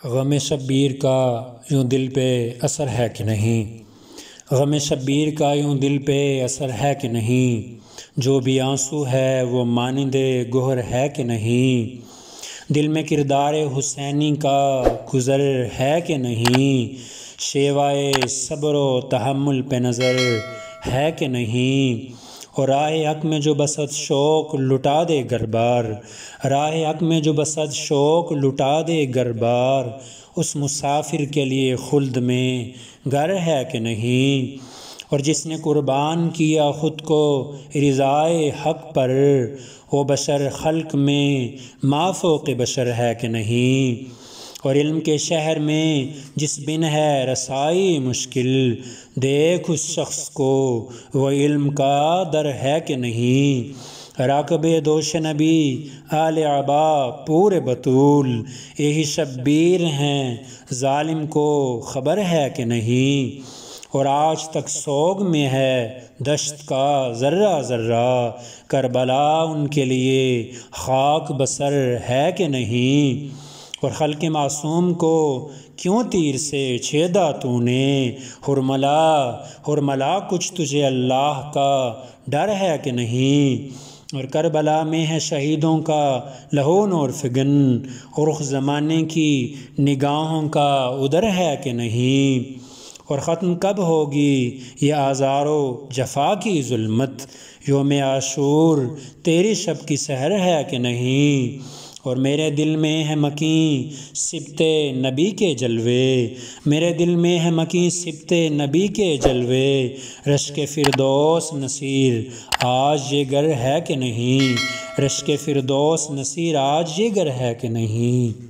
غم شبیر کا یوں دل پہ اثر ہے کہ نہیں، غم شبیر کا یوں دل پہ اثر ہے کہ نہیں، جو بھی آنسو ہے وہ مانند گہر ہے کہ نہیں، دل میں کردار حسینی کا گزر ہے کہ نہیں، شیوائے صبر و تحمل پہ نظر ہے کہ نہیں، اور راہ حق میں جو بسط شوق لٹا دے گھر بار، راہ حق میں جو بسط شوق لٹا دے گھر بار، اس مسافر کے لیے خلد میں گھر ہے کہ نہیں، اور جس نے قربان کیا خود کو رضائے حق پر، وہ بشر خلق میں ما فوق بشر ہے کہ نہیں، اور علم کے شہر میں جس بن ہے رسائی مشکل، دیکھ اس شخص کو وہ علم کا در ہے کہ نہیں، راکب دوش نبی آل عبا پورے بطول، یہی شبیر ہیں ظالم کو خبر ہے کہ نہیں، اور آج تک سوگ میں ہے دشت کا ذرہ ذرہ، کربلا ان کے لیے خاک بسر ہے کہ نہیں، اور خلق معصوم کو کیوں تیر سے چھیدا تو نے، ہرملا کچھ تجھے اللہ کا ڈر ہے کہ نہیں، اور کربلا میں ہے شہیدوں کا لہو نور فگن، اور رخ زمانے کی نگاہوں کا ادھر ہے کہ نہیں، اور ختم کب ہوگی یہ آزار و جفا کی ظلمت، یوم عاشور تیری شب کی سحر ہے کہ نہیں، اور میرے دل میں ہے مکیں سبت نبی کے جلوے، میرے دل میں ہے مکیں سبت نبی کے جلوے، رشک فردوس نصیر آج یہ گر ہے کہ نہیں، رشک فردوس نصیر آج یہ گر ہے کہ نہیں۔